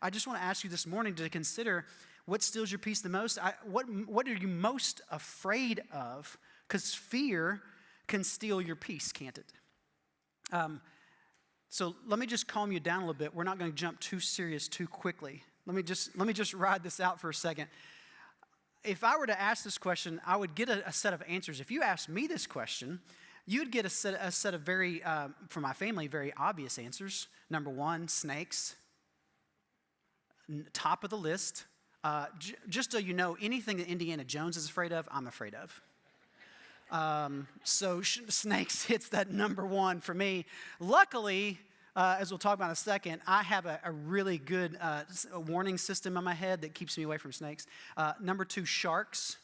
I just want to ask you this morning to consider what steals your peace the most. What are you most afraid of? Because fear can steal your peace, can't it? So let me just calm you down a little bit. We're not going to jump too serious too quickly. Let me just ride this out for a second. If I were to ask this question, I would get a set of answers. If you asked me this question, you'd get a set of very, for my family, very obvious answers. Number one, snakes. Top of the list. Just so you know, anything that Indiana Jones is afraid of, I'm afraid of. So snakes hits that number one for me. Luckily, as we'll talk about in a second, I have a really good warning system in my head that keeps me away from snakes. Number two, sharks.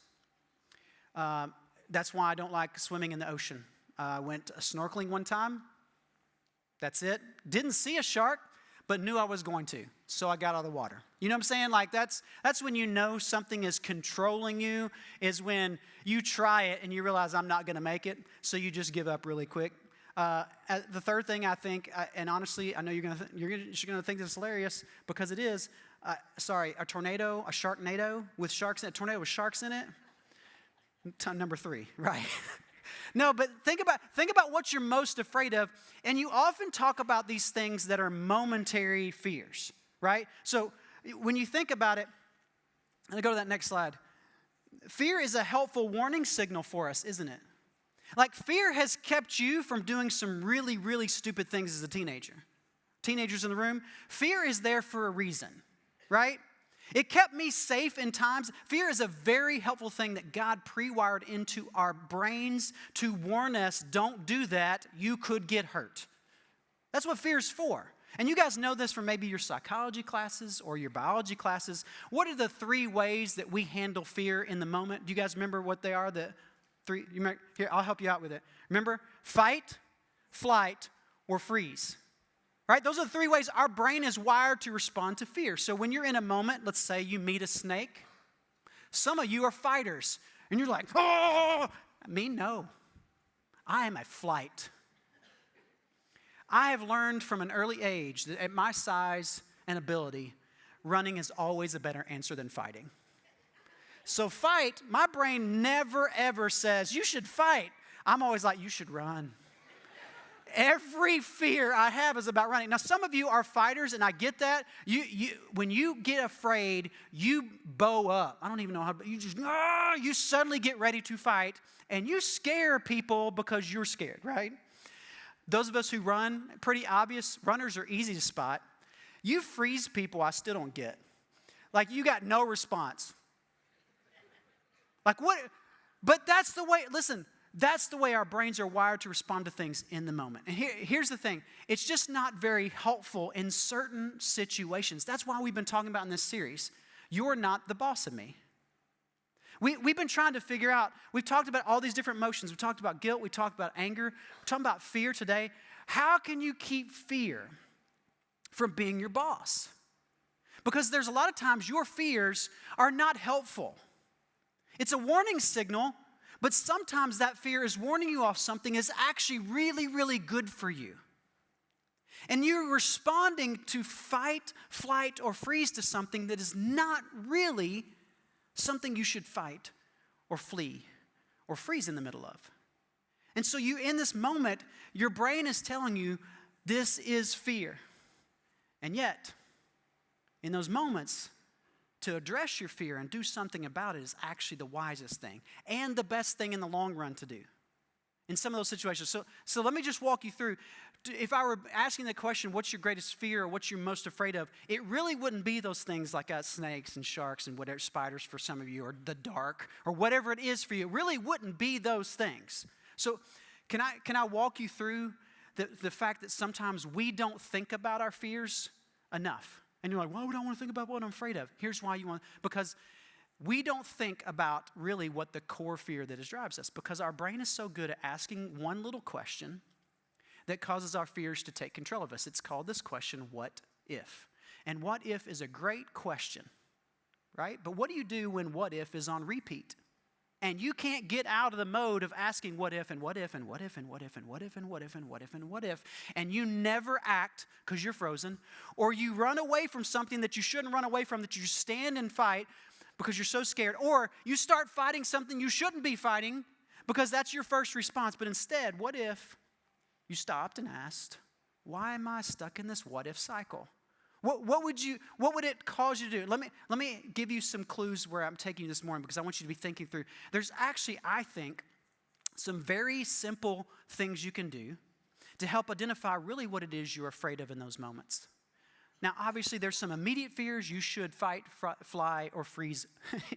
That's why I don't like swimming in the ocean. I went snorkeling one time. That's it. Didn't see a shark, but knew I was going to. So I got out of the water. You know what I'm saying? Like that's when you know something is controlling you, is when you try it and you realize I'm not going to make it. So you just give up really quick. The third thing I think, and honestly, I know you're going to think this is hilarious because it is. A sharknado with sharks in it. A tornado with sharks in it. Number 3, right? No, but think about what you're most afraid of, and you often talk about these things that are momentary fears, right? So when you think about it, and go to that next slide. Fear is a helpful warning signal for us, isn't it? Like fear has kept you from doing some really, really stupid things as a teenager. Teenagers in the room, fear is there for a reason, right? It kept me safe in times. Fear is a very helpful thing that God pre-wired into our brains to warn us, don't do that, you could get hurt. That's what fear is for. And you guys know this from maybe your psychology classes or your biology classes. What are the 3 ways that we handle fear in the moment? Do you guys remember what they are? The 3, here, I'll help you out with it. Remember, fight, flight, or freeze. Right? Those are the 3 ways our brain is wired to respond to fear. So when you're in a moment, let's say you meet a snake. Some of you are fighters. And you're like, oh! Me, no. I am a flight. I have learned from an early age that at my size and ability, running is always a better answer than fighting. So fight, my brain never ever says, you should fight. I'm always like, you should run. Every fear I have is about running. Now, some of you are fighters, and I get that. When you get afraid, you bow up. I don't even know how, but you suddenly get ready to fight, and you scare people because you're scared, right? Those of us who run, pretty obvious. Runners are easy to spot. You freeze people, I still don't get. Like, you got no response. Like, what? But that's the way, listen, that's the way our brains are wired to respond to things in the moment. And here's the thing. It's just not very helpful in certain situations. That's why we've been talking about in this series. You're not the boss of me. We've been trying to figure out, we've talked about all these different emotions. We've talked about guilt. We talked about anger. We're talking about fear today. How can you keep fear from being your boss? Because there's a lot of times your fears are not helpful. It's a warning signal, but sometimes that fear is warning you off something is actually really, really good for you. And you're responding to fight, flight, or freeze to something that is not really something you should fight or flee or freeze in the middle of. And so you, in this moment, your brain is telling you this is fear. And yet, in those moments, to address your fear and do something about it is actually the wisest thing and the best thing in the long run to do in some of those situations. So let me just walk you through. If I were asking the question, what's your greatest fear or what you're most afraid of, it really wouldn't be those things like snakes and sharks and whatever, spiders for some of you, or the dark, or whatever it is for you. It really wouldn't be those things. So can I walk you through the fact that sometimes we don't think about our fears enough? And you're like, why would I want to think about what I'm afraid of? Here's why you want, because we don't think about really what the core fear that drives us, because our brain is so good at asking one little question that causes our fears to take control of us. It's called this question, what if? And what if is a great question, right? But what do you do when what if is on repeat? and you can't get out of the mode of asking what if and what if and what if and what if and what if and what if and what if and what if, and you never act because you're frozen, or you run away from something that you shouldn't run away from, that you stand and fight because you're so scared, or you start fighting something you shouldn't be fighting because that's your first response. But instead, what if you stopped and asked, why am I stuck in this what if cycle? What would it cause you to do? Let me give you some clues where I'm taking you this morning, because I want you to be thinking through. There's actually, I think, some very simple things you can do to help identify really what it is you're afraid of in those moments. Now, obviously, there's some immediate fears you should fight, fly, or freeze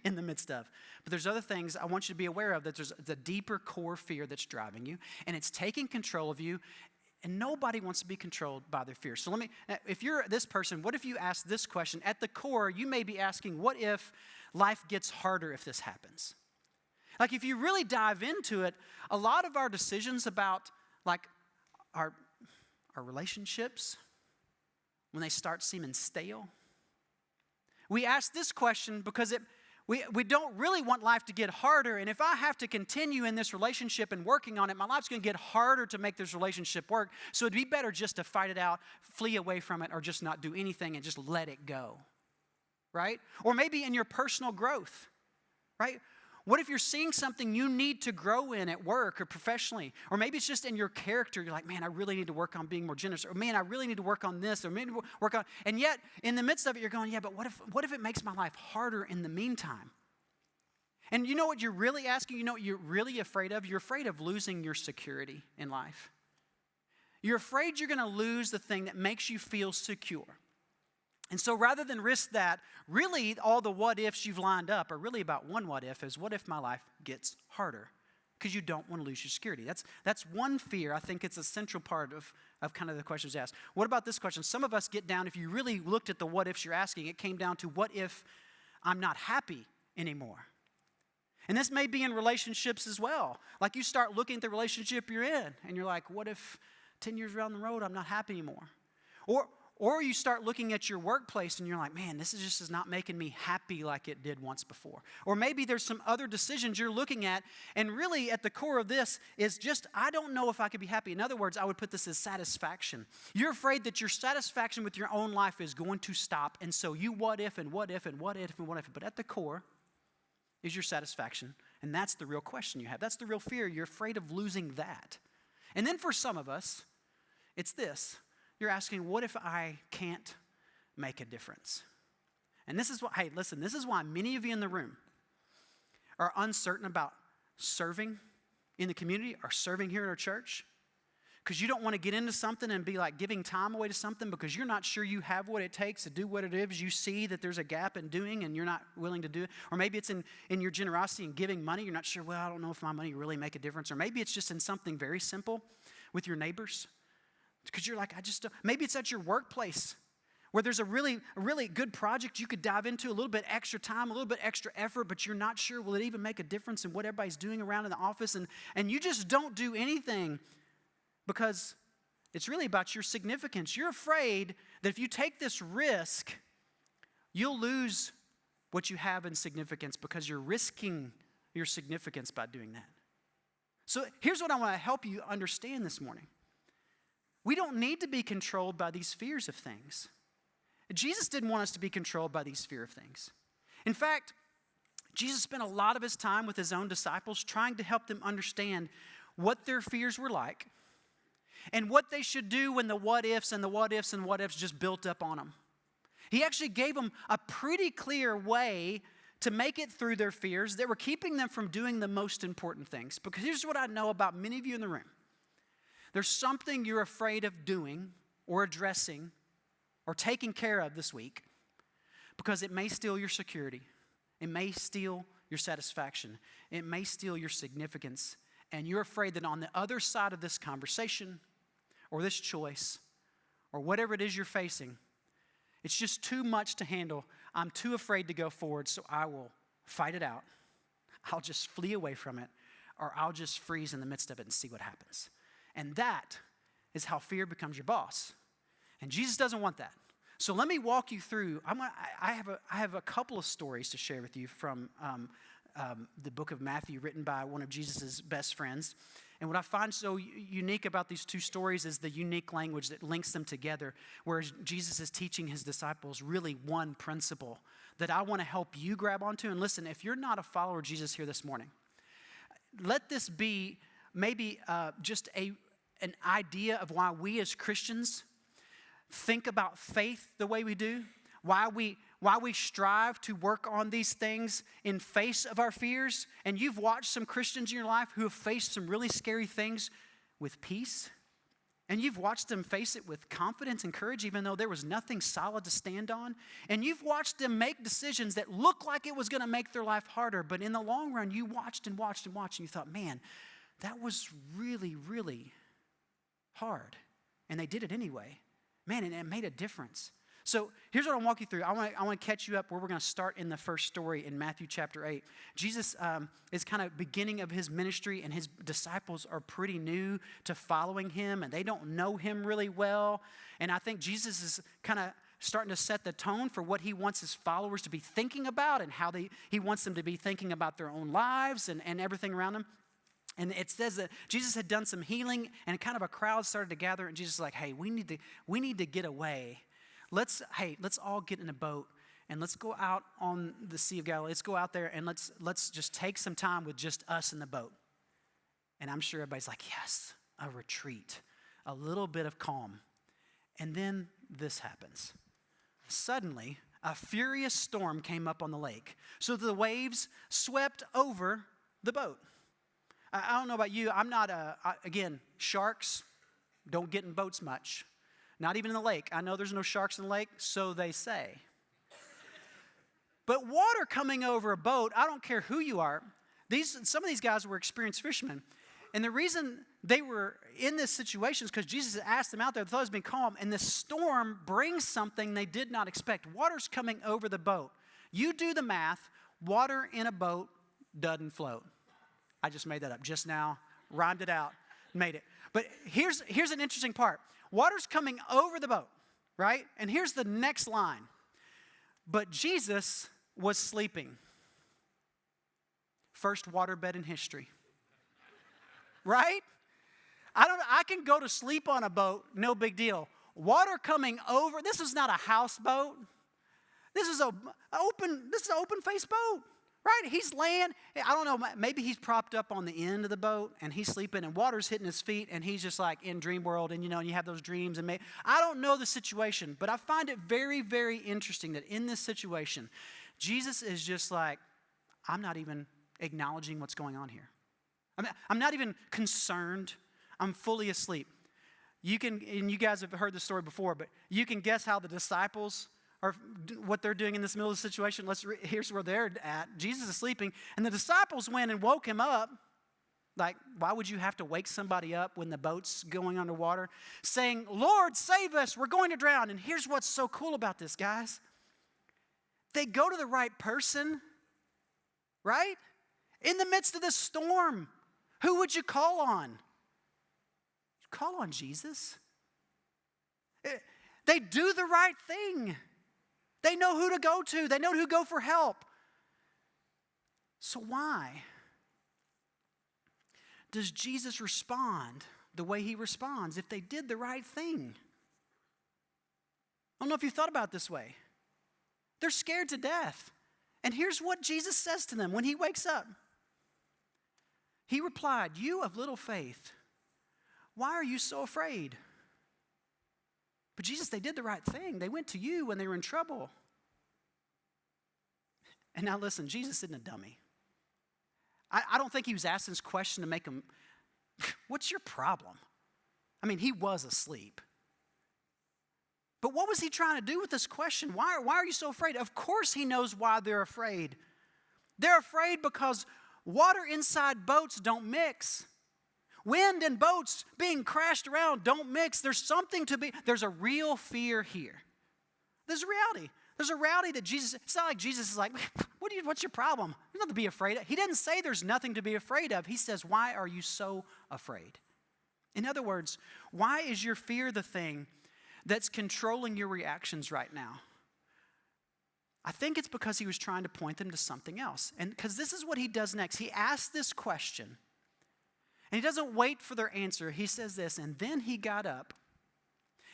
in the midst of. But there's other things I want you to be aware of, that there's the deeper core fear that's driving you, and it's taking control of you. And nobody wants to be controlled by their fears. So if you're this person, what if you ask this question? At the core, you may be asking, what if life gets harder if this happens? Like, if you really dive into it, a lot of our decisions about, like, our relationships, when they start seeming stale, we ask this question because we don't really want life to get harder. And if I have to continue in this relationship and working on it, my life's going to get harder to make this relationship work. So it'd be better just to fight it out, flee away from it, or just not do anything and just let it go, right? Or maybe in your personal growth, right? What if you're seeing something you need to grow in at work or professionally? Or maybe it's just in your character. You're like, man, I really need to work on being more generous. Or, man, I really need to work on this. Or maybe work on... And yet, in the midst of it, you're going, yeah, but what if it makes my life harder in the meantime? And you know what you're really asking? You know what you're really afraid of? You're afraid of losing your security in life. You're afraid you're going to lose the thing that makes you feel secure. And so rather than risk that, really all the what ifs you've lined up are really about one what if, is what if my life gets harder? Because you don't want to lose your security. That's one fear. I think it's a central part of kind of the questions asked. What about this question? Some of us get down, if you really looked at the what ifs you're asking, it came down to, what if I'm not happy anymore? And this may be in relationships as well. Like, you start looking at the relationship you're in, and you're like, what if 10 years down the road I'm not happy anymore? Or you start looking at your workplace and you're like, man, this is not making me happy like it did once before. Or maybe there's some other decisions you're looking at, and really at the core of this is just, I don't know if I could be happy. In other words, I would put this as satisfaction. You're afraid that your satisfaction with your own life is going to stop, and so you what if and what if and what if and what if. But at the core is your satisfaction, and that's the real question you have. That's the real fear. You're afraid of losing that. And then for some of us, it's this. You're asking, what if I can't make a difference? And this is this is why many of you in the room are uncertain about serving in the community or serving here at our church, because you don't want to get into something and be like giving time away to something because you're not sure you have what it takes to do what it is you see that there's a gap in doing and you're not willing to do it. Or maybe it's in your generosity and giving money. You're not sure, well, I don't know if my money really make a difference. Or maybe it's just in something very simple with your neighbors. Because you're like, maybe it's at your workplace where there's a really good project you could dive into, a little bit extra time, a little bit extra effort, but you're not sure, will it even make a difference in what everybody's doing around in the office? And you just don't do anything because it's really about your significance. You're afraid that if you take this risk, you'll lose what you have in significance because you're risking your significance by doing that. So here's what I want to help you understand this morning. We don't need to be controlled by these fears of things. Jesus didn't want us to be controlled by these fear of things. In fact, Jesus spent a lot of his time with his own disciples trying to help them understand what their fears were like and what they should do when the what ifs and the what ifs and what ifs just built up on them. He actually gave them a pretty clear way to make it through their fears that were keeping them from doing the most important things. Because here's what I know about many of you in the room. There's something you're afraid of doing or addressing or taking care of this week because it may steal your security. It may steal your satisfaction. It may steal your significance. And you're afraid that on the other side of this conversation or this choice or whatever it is you're facing, it's just too much to handle. I'm too afraid to go forward, so I will fight it out. I'll just flee away from it, or I'll just freeze in the midst of it and see what happens. And that is how fear becomes your boss. And Jesus doesn't want that. So let me walk you through. I have a couple of stories to share with you from the book of Matthew, written by one of Jesus' best friends. And what I find so unique about these two stories is the unique language that links them together, where Jesus is teaching his disciples really one principle that I want to help you grab onto. And listen, if you're not a follower of Jesus here this morning, let this be maybe just an idea of why we as Christians think about faith the way we do, why we strive to work on these things in face of our fears. And you've watched some Christians in your life who have faced some really scary things with peace. And you've watched them face it with confidence and courage, even though there was nothing solid to stand on. And you've watched them make decisions that looked like it was going to make their life harder. But in the long run, you watched and watched and watched, and you thought, man, that was really, really hard. And they did it anyway. Man, and it made a difference. So here's what I'll walk you through. I want to catch you up where we're going to start in the first story in Matthew chapter 8. Jesus is kind of beginning of his ministry, and his disciples are pretty new to following him, and they don't know him really well. And I think Jesus is kind of starting to set the tone for what he wants his followers to be thinking about and how he wants them to be thinking about their own lives and everything around them. And it says that Jesus had done some healing, and kind of a crowd started to gather, and Jesus is like, hey, we need to get away. Let's all get in a boat and let's go out on the Sea of Galilee. Let's go out there and let's just take some time with just us in the boat. And I'm sure everybody's like, yes, a retreat, a little bit of calm. And then this happens. Suddenly, a furious storm came up on the lake, so the waves swept over the boat. I don't know about you. I'm not again, sharks don't get in boats much. Not even in the lake. I know there's no sharks in the lake, so they say. But water coming over a boat, I don't care who you are. Some of these guys were experienced fishermen. And the reason they were in this situation is because Jesus had asked them out there. They thought it was being calm. And the storm brings something they did not expect. Water's coming over the boat. You do the math. Water in a boat doesn't float. I just made that up just now. Rhymed it out. Made it. But here's an interesting part. Water's coming over the boat, right? And here's the next line. But Jesus was sleeping. First waterbed in history. Right? I can go to sleep on a boat, no big deal. Water coming over, this is not a houseboat. This is an open face boat. Right? He's laying, I don't know, maybe he's propped up on the end of the boat and he's sleeping and water's hitting his feet and he's just like in dream world and you have those dreams. And I don't know the situation, but I find it very, very interesting that in this situation, Jesus is just like, I'm not even acknowledging what's going on here. I'm not even concerned. I'm fully asleep. And you guys have heard this story before, but you can guess how the disciples or what they're doing in this middle of the situation. Here's where they're at. Jesus is sleeping, and the disciples went and woke him up. Like, why would you have to wake somebody up when the boat's going underwater? Saying, Lord, save us, we're going to drown. And here's what's so cool about this, guys. They go to the right person, right? In the midst of this storm, who would you call on? You call on Jesus. They do the right thing. They know who to go to. They know who to go for help. So why does Jesus respond the way he responds if they did the right thing? I don't know if you've thought about it this way. They're scared to death. And here's what Jesus says to them when he wakes up. He replied, "You of little faith, why are you so afraid?" But Jesus, they did the right thing. They went to you when they were in trouble. And now listen, Jesus isn't a dummy. I don't think he was asking this question to make him, what's your problem? I mean, he was asleep. But what was he trying to do with this question? Why are you so afraid? Of course he knows why they're afraid. They're afraid because water inside boats don't mix. Wind and boats being crashed around don't mix. There's a real fear here. There's a reality. There's a reality that Jesus, it's not like Jesus is like, what's your problem? There's nothing to be afraid of. He didn't say there's nothing to be afraid of. He says, why are you so afraid? In other words, why is your fear the thing that's controlling your reactions right now? I think it's because he was trying to point them to something else. And because this is what he does next. He asks this question, and he doesn't wait for their answer. He says this, and then he got up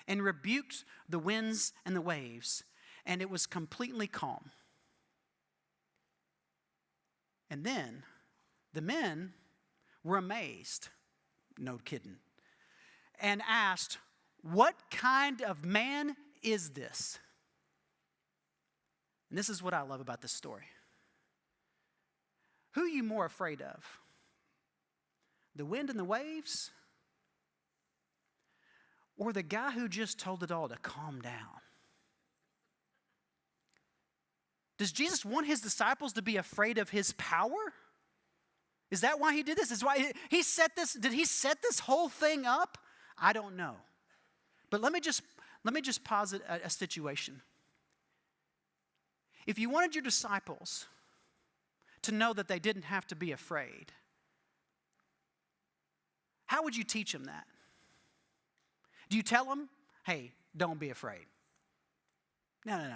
and rebuked the winds and the waves, and it was completely calm. And then the men were amazed, no kidding, and asked, what kind of man is this? And this is what I love about this story. Who are you more afraid of? The wind and the waves? Or the guy who just told it all to calm down? Does Jesus want his disciples to be afraid of his power? Is that why he did this? Is why he set this? Did he set this whole thing up? I don't know. But let me just posit a situation. If you wanted your disciples to know that they didn't have to be afraid, how would you teach them that? Do you tell them, hey, don't be afraid? No.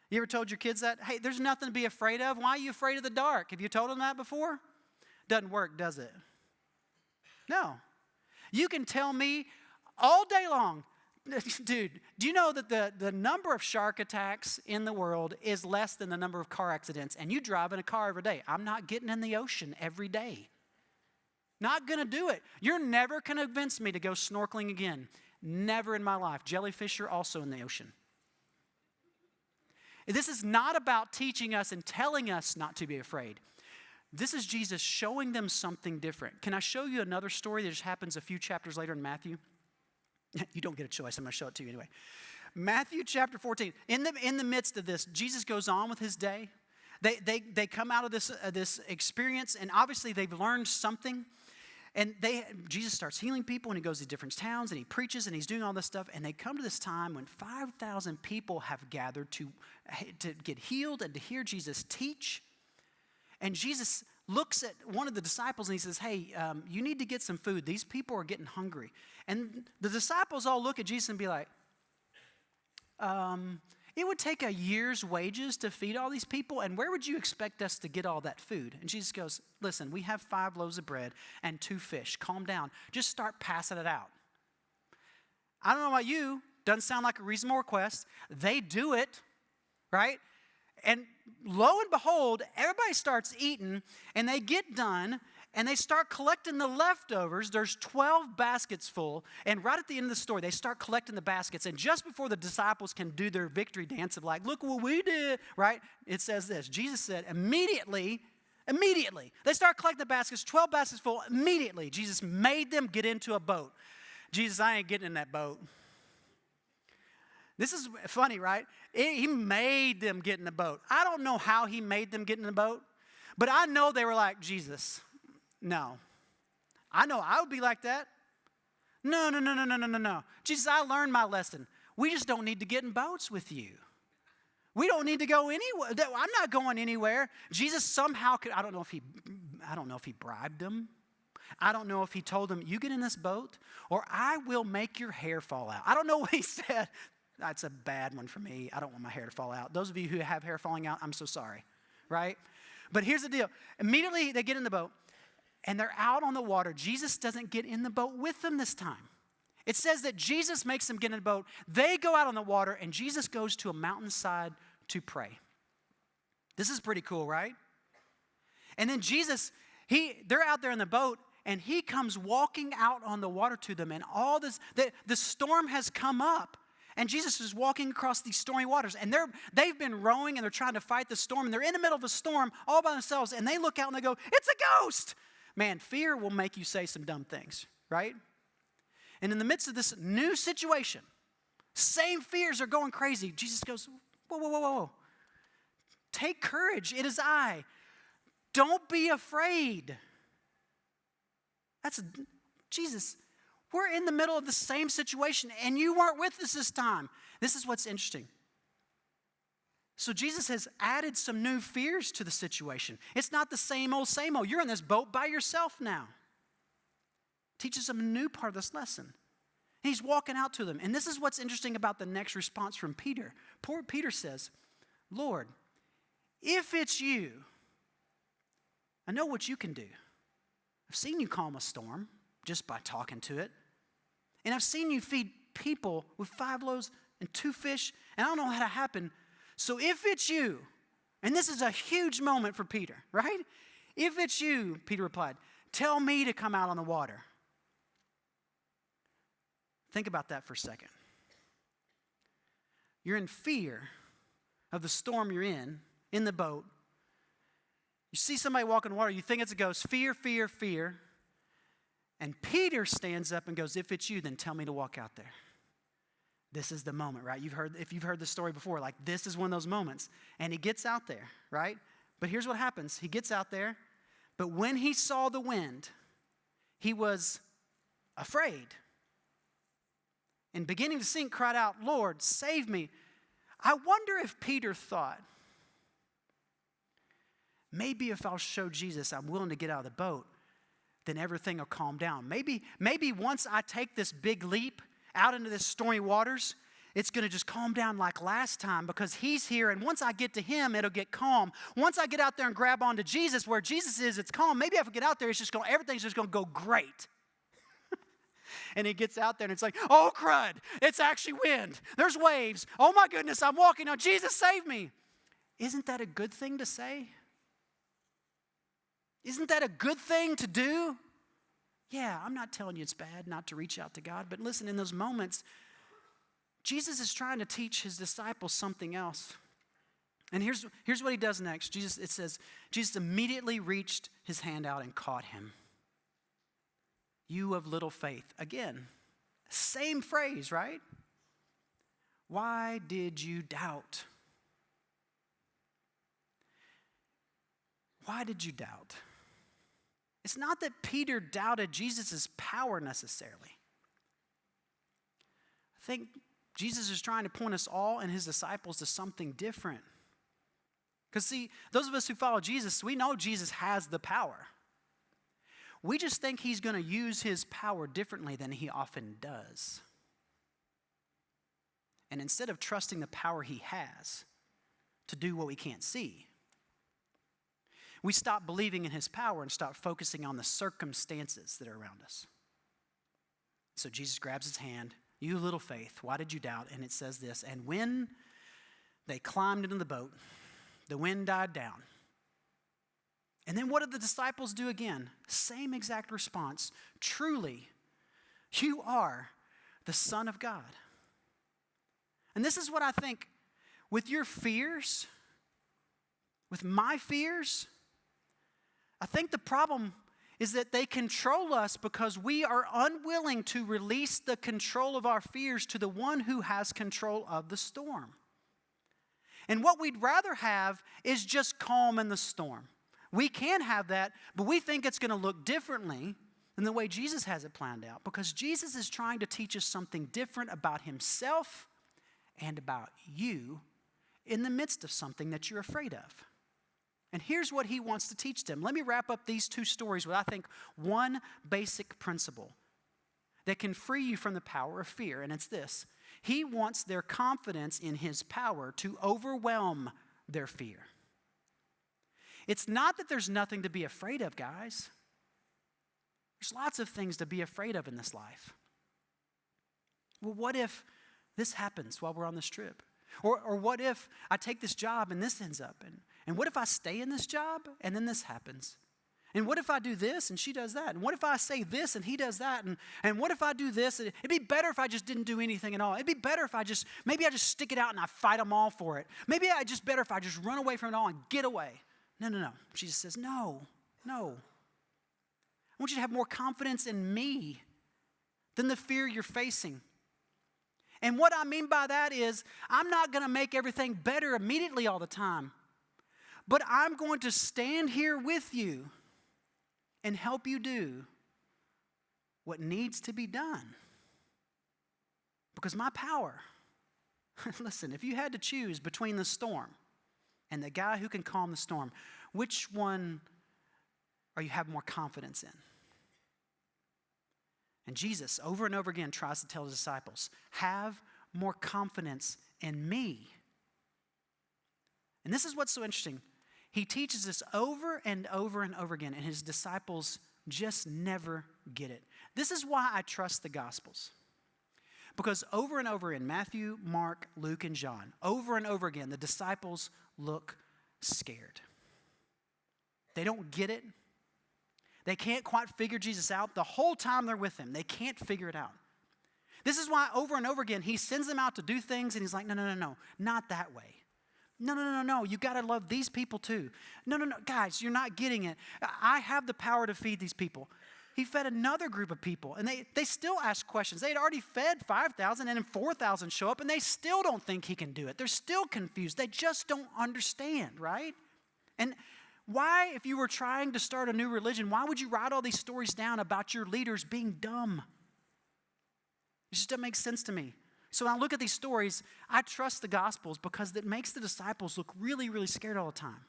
You ever told your kids that? Hey, there's nothing to be afraid of. Why are you afraid of the dark? Have you told them that before? Doesn't work, does it? No. You can tell me all day long, dude, do you know that the number of shark attacks in the world is less than the number of car accidents? And you drive in a car every day. I'm not getting in the ocean every day. Not going to do it. You're never going to convince me to go snorkeling again. Never in my life. Jellyfish are also in the ocean. This is not about teaching us and telling us not to be afraid. This is Jesus showing them something different. Can I show you another story that just happens a few chapters later in Matthew? You don't get a choice. I'm going to show it to you anyway. Matthew chapter 14. In the midst of this, Jesus goes on with his day. They come out of this experience, and obviously they've learned something. And Jesus starts healing people, and he goes to different towns, and he preaches, and he's doing all this stuff. And they come to this time when 5,000 people have gathered to get healed and to hear Jesus teach. And Jesus looks at one of the disciples, and he says, hey, you need to get some food. These people are getting hungry. And the disciples all look at Jesus and be like, it would take a year's wages to feed all these people, and where would you expect us to get all that food? And Jesus goes, listen, we have 5 loaves of bread and 2 fish. Calm down. Just start passing it out. I don't know about you. Doesn't sound like a reasonable request. They do it, right? And lo and behold, everybody starts eating, and they get done, and they start collecting the leftovers. There's 12 baskets full. And right at the end of the story, they start collecting the baskets. And just before the disciples can do their victory dance of like, look what we did, right? It says this. Jesus said, immediately, they start collecting the baskets, 12 baskets full. Immediately, Jesus made them get into a boat. Jesus, I ain't getting in that boat. This is funny, right? He made them get in the boat. I don't know how he made them get in the boat, but I know they were like, Jesus, no. I know I would be like that. No. Jesus, I learned my lesson. We just don't need to get in boats with you. We don't need to go anywhere. I'm not going anywhere. Jesus somehow could, I don't know if he bribed them. I don't know if he told them, you get in this boat or I will make your hair fall out. I don't know what he said. That's a bad one for me. I don't want my hair to fall out. Those of you who have hair falling out, I'm so sorry, right? But here's the deal. Immediately they get in the boat and they're out on the water. Jesus doesn't get in the boat with them this time. It says that Jesus makes them get in the boat. They go out on the water and Jesus goes to a mountainside to pray. This is pretty cool, right? And then Jesus, they're out there in the boat and he comes walking out on the water to them, and all this, the storm has come up. And Jesus is walking across these stormy waters, and they've been rowing, and they're trying to fight the storm, and they're in the middle of a storm all by themselves, and they look out and they go, it's a ghost. Man, fear will make you say some dumb things, right? And in the midst of this new situation, same fears are going crazy. Jesus goes, whoa. Take courage. It is I. Don't be afraid. That's Jesus. We're in the middle of the same situation, and you weren't with us this time. This is what's interesting. So Jesus has added some new fears to the situation. It's not the same old. You're in this boat by yourself now. Teaches them a new part of this lesson. And he's walking out to them. And this is what's interesting about the next response from Peter. Poor Peter says, Lord, if it's you, I know what you can do. I've seen you calm a storm just by talking to it. And I've seen you feed people with 5 loaves and 2 fish, and I don't know how to happen. So if it's you, and this is a huge moment for Peter, right? If it's you, Peter replied, tell me to come out on the water. Think about that for a second. You're in fear of the storm you're in the boat. You see somebody walk in the water, you think it's a ghost. Fear, fear, fear. And Peter stands up and goes, if it's you, then tell me to walk out there. This is the moment, right? If you've heard this story before, like this is one of those moments. And he gets out there, right? But here's what happens. He gets out there, but when he saw the wind, he was afraid. And beginning to sink, cried out, Lord, save me. I wonder if Peter thought, maybe if I'll show Jesus I'm willing to get out of the boat, then everything will calm down. Maybe once I take this big leap out into this stormy waters, it's going to just calm down like last time because he's here. And once I get to him, it'll get calm. Once I get out there and grab onto Jesus, where Jesus is, it's calm. Maybe if I get out there, everything's just going to go great. And he gets out there and it's like, oh, crud, it's actually wind. There's waves. Oh, my goodness, I'm walking on. Jesus, save me. Isn't that a good thing to say? Isn't that a good thing to do? Yeah, I'm not telling you it's bad not to reach out to God. But listen, in those moments, Jesus is trying to teach his disciples something else. And here's what he does next. It says, Jesus immediately reached his hand out and caught him. You of little faith. Again, same phrase, right? Why did you doubt? Why did you doubt? It's not that Peter doubted Jesus' power necessarily. I think Jesus is trying to point us all and his disciples to something different. Because see, those of us who follow Jesus, we know Jesus has the power. We just think he's going to use his power differently than he often does. And instead of trusting the power he has to do what we can't see, we stop believing in his power and start focusing on the circumstances that are around us. So Jesus grabs his hand, you little faith, why did you doubt? And it says this, and when they climbed into the boat, the wind died down. And then what did the disciples do again? Same exact response. Truly, you are the Son of God. And this is what I think with your fears, with my fears, I think the problem is that they control us because we are unwilling to release the control of our fears to the one who has control of the storm. And what we'd rather have is just calm in the storm. We can have that, but we think it's going to look differently than the way Jesus has it planned out because Jesus is trying to teach us something different about himself and about you in the midst of something that you're afraid of. And here's what he wants to teach them. Let me wrap up these 2 stories with, I think, one basic principle that can free you from the power of fear, and it's this. He wants their confidence in his power to overwhelm their fear. It's not that there's nothing to be afraid of, guys. There's lots of things to be afraid of in this life. Well, what if this happens while we're on this trip? Or what if I take this job and this ends up? And what if I stay in this job and then this happens? And what if I do this and she does that? And what if I say this and he does that? And what if I do this? It'd be better if I just didn't do anything at all. It'd be better if maybe I just stick it out and I fight them all for it. Maybe I just better if I just run away from it all and get away. No. Jesus says, no. I want you to have more confidence in me than the fear you're facing. And what I mean by that is I'm not going to make everything better immediately all the time. But I'm going to stand here with you and help you do what needs to be done. Because my power, listen, if you had to choose between the storm and the guy who can calm the storm, which one are you have more confidence in? And Jesus, over and over again, tries to tell his disciples, have more confidence in me. And this is what's so interesting. he teaches this over and over and over again, and his disciples just never get it. This is why I trust the Gospels. Because over and over in Matthew, Mark, Luke, and John, over and over again, the disciples look scared. They don't get it. They can't quite figure Jesus out. The whole time they're with him, they can't figure it out. This is why over and over again, he sends them out to do things, and he's like, no, not that way. No, you got to love these people too. No, guys, you're not getting it. I have the power to feed these people. He fed another group of people, and they still ask questions. They had already fed 5,000, and then 4,000 show up, and they still don't think he can do it. They're still confused. They just don't understand, right? And why, if you were trying to start a new religion, why would you write all these stories down about your leaders being dumb? It just doesn't make sense to me. So when I look at these stories, I trust the Gospels because it makes the disciples look really, really scared all the time.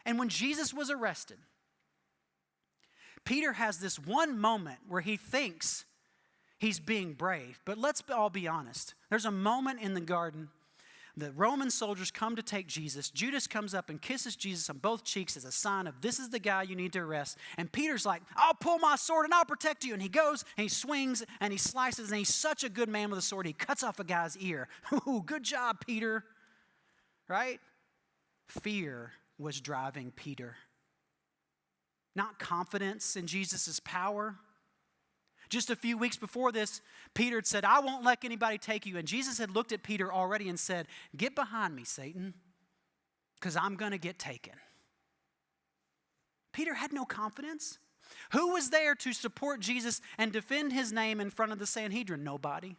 And when Jesus was arrested, Peter has this one moment where he thinks he's being brave. But let's all be honest. There's a moment in the garden. The Roman soldiers come to take Jesus. Judas comes up and kisses Jesus on both cheeks as a sign of this is the guy you need to arrest. And Peter's like, I'll pull my sword and I'll protect you. And he goes and he swings and he slices, and he's such a good man with a sword. He cuts off a guy's ear. Ooh, good job, Peter. Right? Fear was driving Peter. Not confidence in Jesus' power. Just a few weeks before this, Peter had said, I won't let anybody take you. And Jesus had looked at Peter already and said, get behind me, Satan, because I'm going to get taken. Peter had no confidence. Who was there to support Jesus and defend his name in front of the Sanhedrin? Nobody.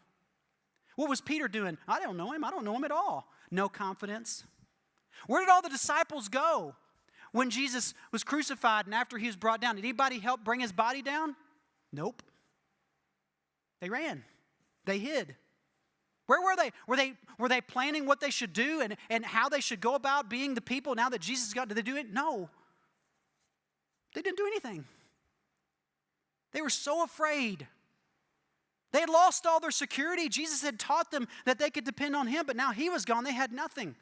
What was Peter doing? I don't know him. I don't know him at all. No confidence. Where did all the disciples go when Jesus was crucified and after he was brought down? Did anybody help bring his body down? Nope. They ran. They hid. Where were they? Were they planning what they should do and how they should go about being the people now that Jesus got? Did they do it? No. They didn't do anything. They were so afraid. They had lost all their security. Jesus had taught them that they could depend on him, but now he was gone. They had nothing.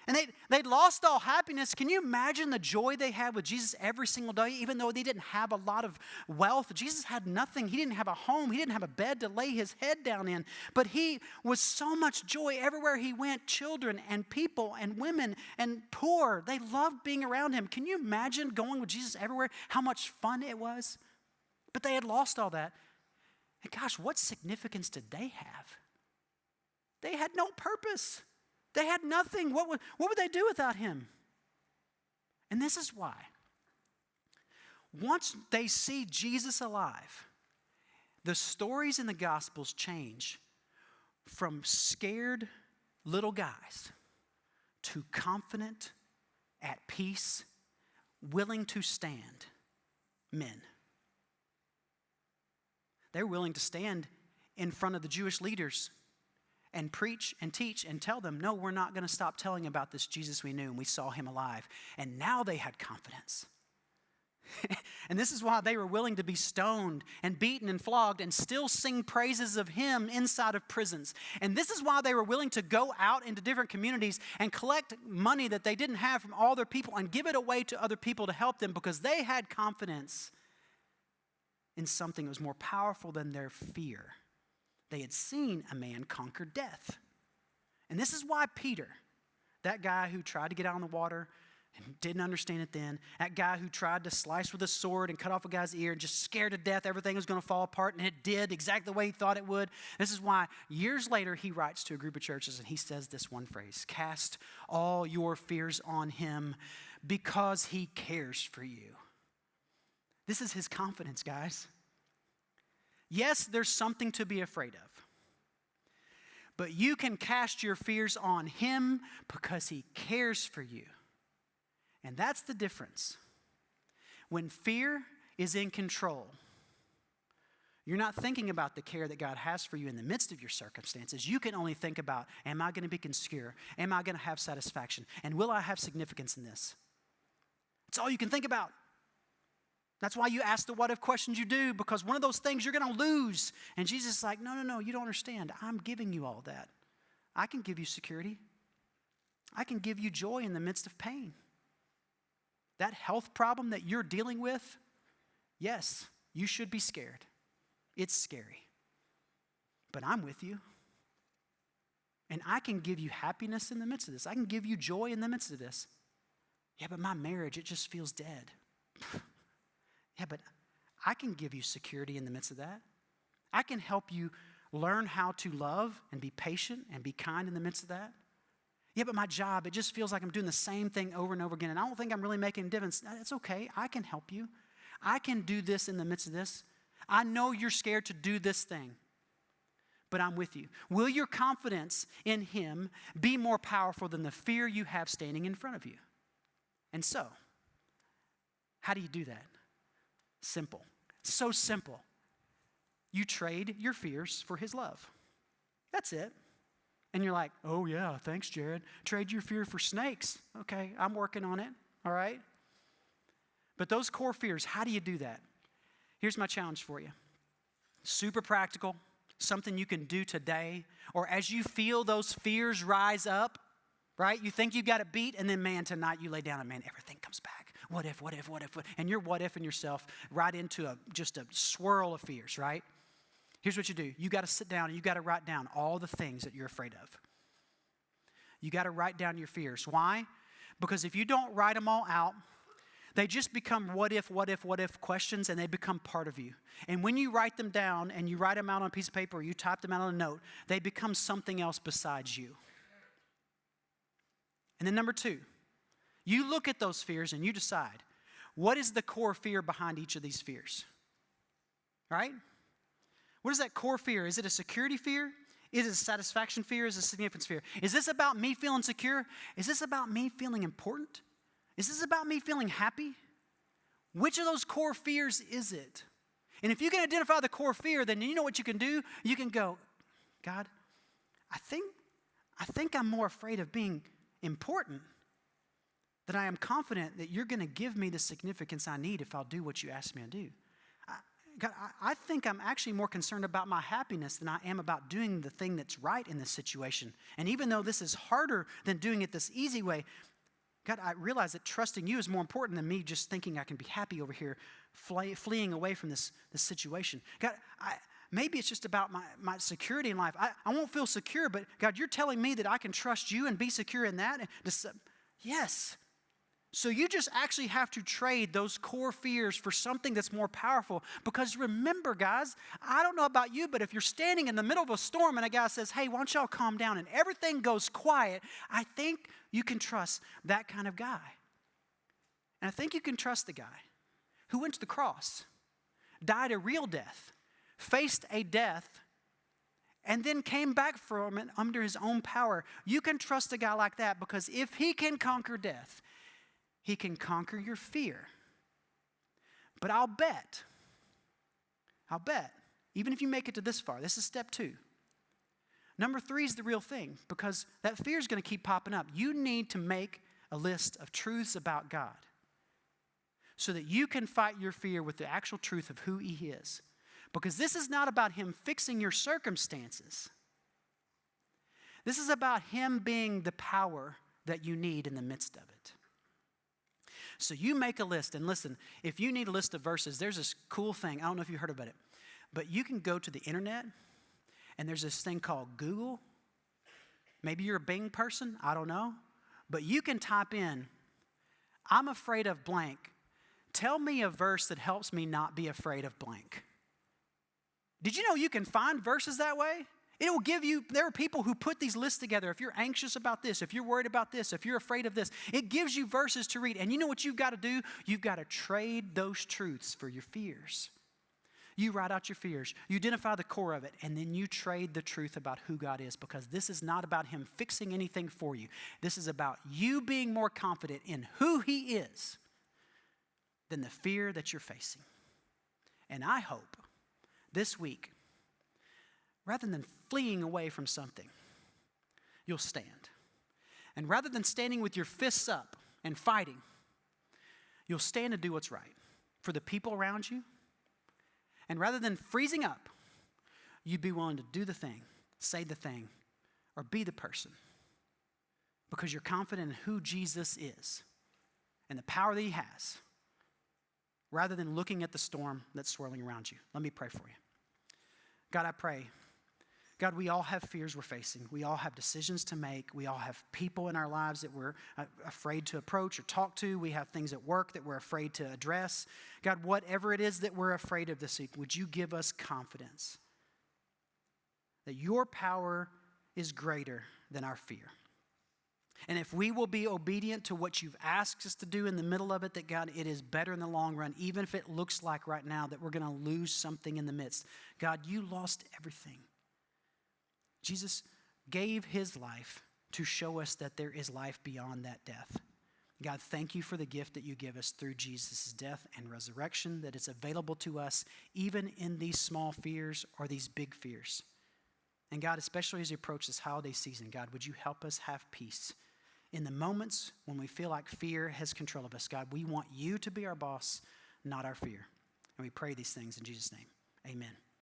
And they'd lost all happiness. Can you imagine the joy they had with Jesus every single day, even though they didn't have a lot of wealth? Jesus had nothing. He didn't have a home. He didn't have a bed to lay his head down in. But he was so much joy everywhere he went. Children and people and women and poor. They loved being around him. Can you imagine going with Jesus everywhere? How much fun it was? But they had lost all that. And gosh, what significance did they have? They had no purpose. They had nothing. What would they do without him? And this is why. Once they see Jesus alive, the stories in the Gospels change from scared little guys to confident, at peace, willing to stand men. They're willing to stand in front of the Jewish leaders and preach and teach and tell them, no, we're not going to stop telling about this Jesus we knew and we saw him alive. And now they had confidence. And this is why they were willing to be stoned and beaten and flogged and still sing praises of him inside of prisons. And this is why they were willing to go out into different communities and collect money that they didn't have from all their people and give it away to other people to help them, because they had confidence in something that was more powerful than their fear. They had seen a man conquer death. And this is why Peter, that guy who tried to get out on the water and didn't understand it then, that guy who tried to slice with a sword and cut off a guy's ear and just scared to death everything was going to fall apart, and it did exactly the way he thought it would. This is why years later he writes to a group of churches and he says this one phrase: cast all your fears on him because he cares for you. This is his confidence, guys. Yes, there's something to be afraid of. But you can cast your fears on him because he cares for you. And that's the difference. When fear is in control, you're not thinking about the care that God has for you in the midst of your circumstances. You can only think about, am I going to be secure? Am I going to have satisfaction? And will I have significance in this? It's all you can think about. That's why you ask the what if questions you do, because one of those things you're going to lose. And Jesus is like, no, you don't understand. I'm giving you all that. I can give you security. I can give you joy in the midst of pain. That health problem that you're dealing with, yes, you should be scared. It's scary. But I'm with you. And I can give you happiness in the midst of this. I can give you joy in the midst of this. Yeah, but my marriage, it just feels dead. Yeah, but I can give you security in the midst of that. I can help you learn how to love and be patient and be kind in the midst of that. Yeah, but my job, it just feels like I'm doing the same thing over and over again, and I don't think I'm really making a difference. It's okay. I can help you. I can do this in the midst of this. I know you're scared to do this thing, but I'm with you. Will your confidence in him be more powerful than the fear you have standing in front of you? And so, how do you do that? Simple. So simple. You trade your fears for his love. That's it. And you're like, oh yeah, thanks, Jarrod. Trade your fear for snakes. Okay, I'm working on it, all right? But those core fears, how do you do that? Here's my challenge for you. Super practical, something you can do today, or as you feel those fears rise up, right? You think you got it beat, and then man, tonight you lay down and man, everything comes back. What if? And you're what-ifing yourself right into just a swirl of fears, right? Here's what you do. You got to sit down and you got to write down all the things that you're afraid of. You got to write down your fears. Why? Because if you don't write them all out, they just become what if questions, and they become part of you. And when you write them down and you write them out on a piece of paper or you type them out on a note, they become something else besides you. And then number 2, you look at those fears and you decide, what is the core fear behind each of these fears? Right? What is that core fear? Is it a security fear? Is it a satisfaction fear? Is it a significance fear? Is this about me feeling secure? Is this about me feeling important? Is this about me feeling happy? Which of those core fears is it? And if you can identify the core fear, then you know what you can do? You can go, God, I think I'm more afraid of being important than I am confident that you're going to give me the significance I need if I'll do what you ask me to do. God, I think I'm actually more concerned about my happiness than I am about doing the thing that's right in this situation. And even though this is harder than doing it this easy way, God, I realize that trusting you is more important than me just thinking I can be happy over here, fleeing away from this situation. God, maybe it's just about my security in life. I won't feel secure, but God, you're telling me that I can trust you and be secure in that? Yes. So you just actually have to trade those core fears for something that's more powerful. Because remember, guys, I don't know about you, but if you're standing in the middle of a storm and a guy says, hey, why don't y'all calm down, and everything goes quiet, I think you can trust that kind of guy. And I think you can trust the guy who went to the cross, died a real death, faced a death, and then came back from it under his own power. You can trust a guy like that, because if he can conquer death, he can conquer your fear. But I'll bet, even if you make it to this far, this is step 2. Number 3 is the real thing, because that fear is going to keep popping up. You need to make a list of truths about God so that you can fight your fear with the actual truth of who he is. Because this is not about him fixing your circumstances. This is about him being the power that you need in the midst of it. So you make a list, and listen, if you need a list of verses, there's this cool thing. I don't know if you heard about it, but you can go to the internet, and there's this thing called Google. Maybe you're a Bing person, I don't know. But you can type in, I'm afraid of blank. Tell me a verse that helps me not be afraid of blank. Did you know you can find verses that way? It will give you, there are people who put these lists together. If you're anxious about this, if you're worried about this, if you're afraid of this, it gives you verses to read. And you know what you've got to do? You've got to trade those truths for your fears. You write out your fears. You identify the core of it, and then you trade the truth about who God is, because this is not about him fixing anything for you. This is about you being more confident in who he is than the fear that you're facing. And I hope this week, rather than fleeing away from something, you'll stand. And rather than standing with your fists up and fighting, you'll stand and do what's right for the people around you. And rather than freezing up, you'd be willing to do the thing, say the thing, or be the person. because you're confident in who Jesus is and the power that he has, rather than looking at the storm that's swirling around you. Let me pray for you. God, I pray. God, we all have fears we're facing. We all have decisions to make. We all have people in our lives that we're afraid to approach or talk to. We have things at work that we're afraid to address. God, whatever it is that we're afraid of this week, would you give us confidence that your power is greater than our fear? And if we will be obedient to what you've asked us to do in the middle of it, that God, it is better in the long run, even if it looks like right now that we're going to lose something in the midst. God, you lost everything. Jesus gave his life to show us that there is life beyond that death. God, thank you for the gift that you give us through Jesus' death and resurrection, that it's available to us even in these small fears or these big fears. And God, especially as you approach this holiday season, God, would you help us have peace in the moments when we feel like fear has control of us? God, we want you to be our boss, not our fear. And we pray these things in Jesus' name. Amen.